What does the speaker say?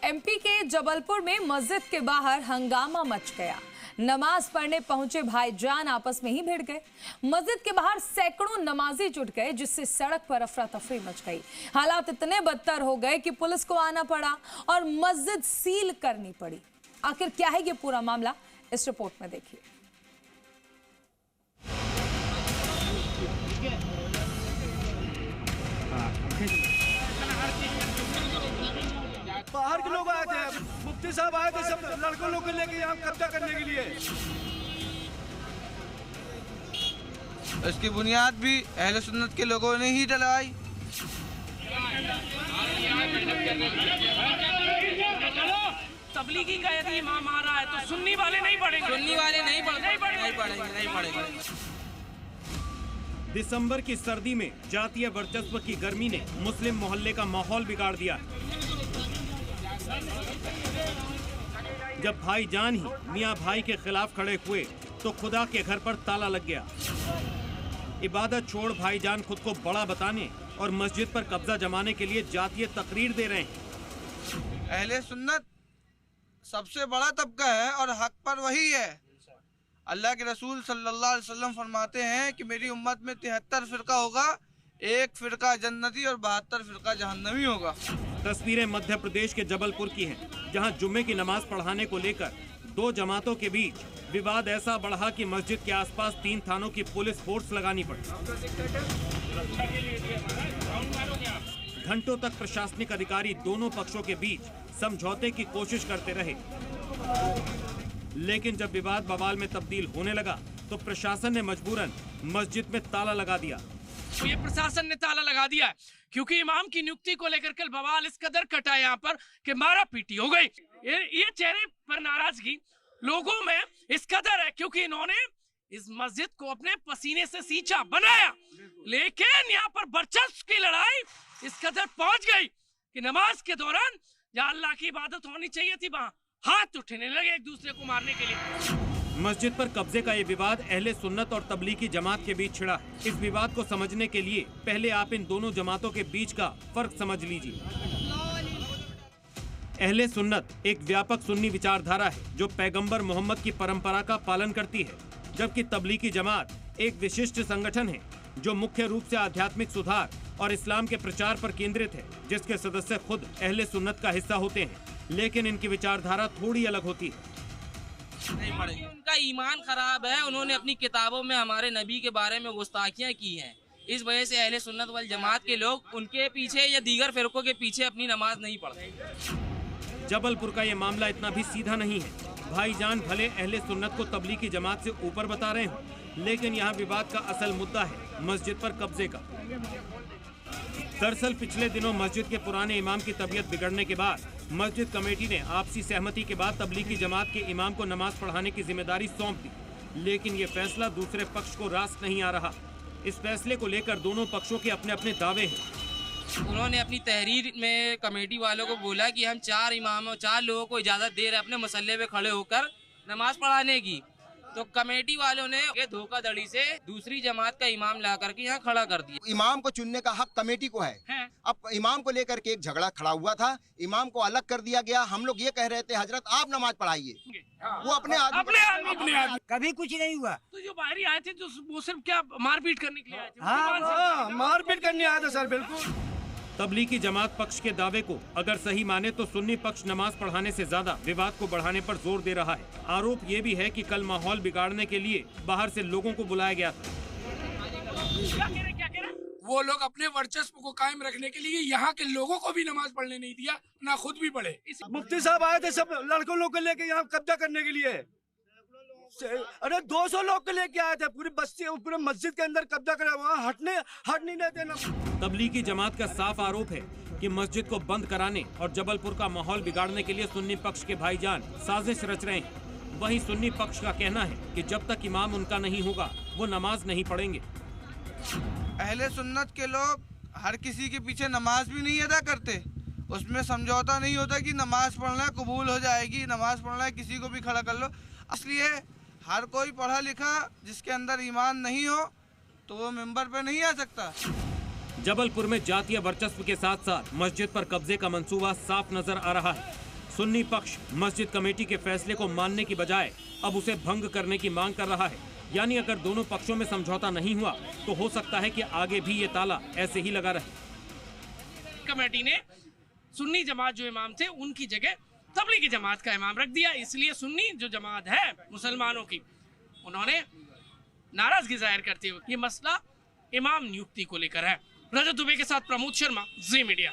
MP के जबलपुर में मस्जिद के बाहर हंगामा मच गया। नमाज पढ़ने पहुंचे भाईजान आपस में ही भिड़ गए। मस्जिद के बाहर सैकड़ों नमाजी जुट गए, जिससे सड़क पर अफरा तफरी मच गई। हालात इतने बदतर हो गए कि पुलिस को आना पड़ा और मस्जिद सील करनी पड़ी। आखिर क्या है ये पूरा मामला, इस रिपोर्ट में देखिए। बाहर के लोग आए थे, मुफ्ती साहब आए थे, सब लड़कों लोग को लेके यहाँ कब्जा करने के लिए। इसकी बुनियाद भी अहले सुन्नत के लोगों ने ही डलवाई। तबलीगी का यदि इमाम आ रहा है तो सुन्नी वाले नहीं पढ़ेंगे, सुन्नी वाले नहीं पढ़ेंगे। दिसंबर की सर्दी में जातीय वर्चस्व की गर्मी ने मुस्लिम मोहल्ले का माहौल बिगाड़ दिया। जब भाईजान ही मियां भाई के खिलाफ खड़े हुए तो खुदा के घर पर ताला लग गया। इबादत छोड़ भाईजान खुद को बड़ा बताने और मस्जिद पर कब्जा जमाने के लिए जातीय तकरीर दे रहे हैं। अहले सुन्नत सबसे बड़ा तबका है और हक पर वही है। अल्लाह के रसूल सल्लल्लाहु अलैहि वसल्लम फरमाते हैं कि मेरी उम्मत में 73 फिरका होगा, एक फिरका जन्नती और 72 फिरका जहन्नमी होगा। तस्वीरें मध्य प्रदेश के जबलपुर की हैं, जहां जुम्मे की नमाज पढ़ाने को लेकर दो जमातों के बीच विवाद ऐसा बढ़ा कि मस्जिद के आसपास 3 थानों की पुलिस फोर्स लगानी पड़ी। घंटों तक प्रशासनिक अधिकारी दोनों पक्षों के बीच समझौते की कोशिश करते रहे, लेकिन जब विवाद बवाल में तब्दील होने लगा तो प्रशासन ने मजबूरन मस्जिद में ताला लगा दिया। तो ये प्रशासन ने ताला लगा दिया है क्योंकि इमाम की नियुक्ति को लेकर कल बवाल इस कदर कटा यहाँ पर कि मारा पीटी हो गई। ये चेहरे पर नाराजगी लोगों में इस कदर है क्योंकि इन्होंने इस मस्जिद को अपने पसीने से सींचा, बनाया, लेकिन यहाँ पर वर्चस्व की लड़ाई इस कदर पहुंच गई कि नमाज के दौरान जहाँ अल्लाह की इबादत होनी चाहिए थी वहाँ हाथ उठने लगे एक दूसरे को मारने के लिए। मस्जिद पर कब्जे का ये विवाद अहले सुन्नत और तबलीगी जमात के बीच छिड़ा। इस विवाद को समझने के लिए पहले आप इन दोनों जमातों के बीच का फर्क समझ लीजिए। अहले सुन्नत एक व्यापक सुन्नी विचारधारा है जो पैगंबर मोहम्मद की परंपरा का पालन करती है, जबकि तबलीगी जमात एक विशिष्ट संगठन है जो मुख्य रूप से आध्यात्मिक सुधार और इस्लाम के प्रचार पर केंद्रित है, जिसके सदस्य खुद अहले सुन्नत का हिस्सा होते हैं, लेकिन इनकी विचारधारा थोड़ी अलग होती है। उनका ईमान खराब है, उन्होंने अपनी किताबों में हमारे नबी के बारे में गुस्ताखियां की हैं। इस वजह से अहले सुन्नत वल जमात के लोग उनके पीछे या दीगर फिरकों के पीछे अपनी नमाज नहीं पढ़ते। जबलपुर का ये मामला इतना भी सीधा नहीं है। भाईजान भले अहले सुन्नत को तबलीगी जमात से ऊपर बता रहे हो, लेकिन यहाँ विवाद का असल मुद्दा है मस्जिद पर कब्जे का। दरअसल पिछले दिनों मस्जिद के पुराने इमाम की तबीयत बिगड़ने के बाद मस्जिद कमेटी ने आपसी सहमति के बाद तबलीगी जमात के इमाम को नमाज पढ़ाने की जिम्मेदारी सौंप दी, लेकिन ये फैसला दूसरे पक्ष को रास नहीं आ रहा। इस फैसले को लेकर दोनों पक्षों के अपने अपने दावे हैं। उन्होंने अपनी तहरीर में कमेटी वालों को बोला कि हम 4 लोगों को इजाजत दे रहे अपने मसल्ले पे खड़े होकर नमाज पढ़ाने की, तो कमेटी वालों ने ये धोखाधड़ी से दूसरी जमात का इमाम ला करके यहाँ खड़ा कर दिया। इमाम को चुनने का हक कमेटी को है। अब इमाम को लेकर के एक झगड़ा खड़ा हुआ था, इमाम को अलग कर दिया गया। हम लोग ये कह रहे थे हजरत आप नमाज पढ़ाइए, वो अपने आदमी कभी कुछ नहीं हुआ। तो जो बाहरी आए थे जो वो सिर्फ क्या मारपीट करने के लिए आए थे? हाँ, मारपीट करने आया था सर, बिल्कुल। तबलीगी जमात पक्ष के दावे को अगर सही माने तो सुन्नी पक्ष नमाज पढ़ाने से ज्यादा विवाद को बढ़ाने पर जोर दे रहा है। आरोप ये भी है कि कल माहौल बिगाड़ने के लिए बाहर से लोगों को बुलाया गया था। क्या कह रहे? वो लोग अपने वर्चस्व को कायम रखने के लिए यहाँ के लोगों को भी नमाज पढ़ने नहीं दिया, ना खुद भी पढ़े। मुफ्ती साहब आए थे, सब लड़कों लोग को लेके यहाँ कब्जा करने के लिए। अरे 200 लोग को लेके आए थे, पूरी बस्ती पूरे मस्जिद के अंदर कब्जा करे, वहाँ हट नहीं देते ना। तबलीगी जमात का साफ आरोप है कि मस्जिद को बंद कराने और जबलपुर का माहौल बिगाड़ने के लिए सुन्नी पक्ष के भाईजान साजिश रच रहे हैं। वहीं सुन्नी पक्ष का कहना है कि जब तक इमाम उनका नहीं होगा वो नमाज नहीं पढ़ेंगे। अहले सुन्नत के लोग हर किसी के पीछे नमाज भी नहीं अदा करते, उसमें समझौता नहीं होता कि नमाज पढ़ना कबूल हो जाएगी, नमाज पढ़ना है किसी को भी खड़ा कर लो। इसलिए हर कोई पढ़ा लिखा जिसके अंदर ईमान नहीं हो तो वो मिंबर पे नहीं आ सकता। जबलपुर में जातीय वर्चस्व के साथ साथ मस्जिद पर कब्जे का मंसूबा साफ नजर आ रहा है। सुन्नी पक्ष मस्जिद कमेटी के फैसले को मानने की बजाय अब उसे भंग करने की मांग कर रहा है। यानी अगर दोनों पक्षों में समझौता नहीं हुआ तो हो सकता है कि आगे भी ये ताला ऐसे ही लगा रहे। कमेटी ने सुन्नी जमात जो इमाम थे उनकी जगह तबलीगी जमात का इमाम रख दिया, इसलिए सुन्नी जो जमात है मुसलमानों की, उन्होंने नाराजगी जाहिर करते हुए ये मसला इमाम नियुक्ति को लेकर है। रजत दुबे के साथ प्रमोद शर्मा, जी मीडिया।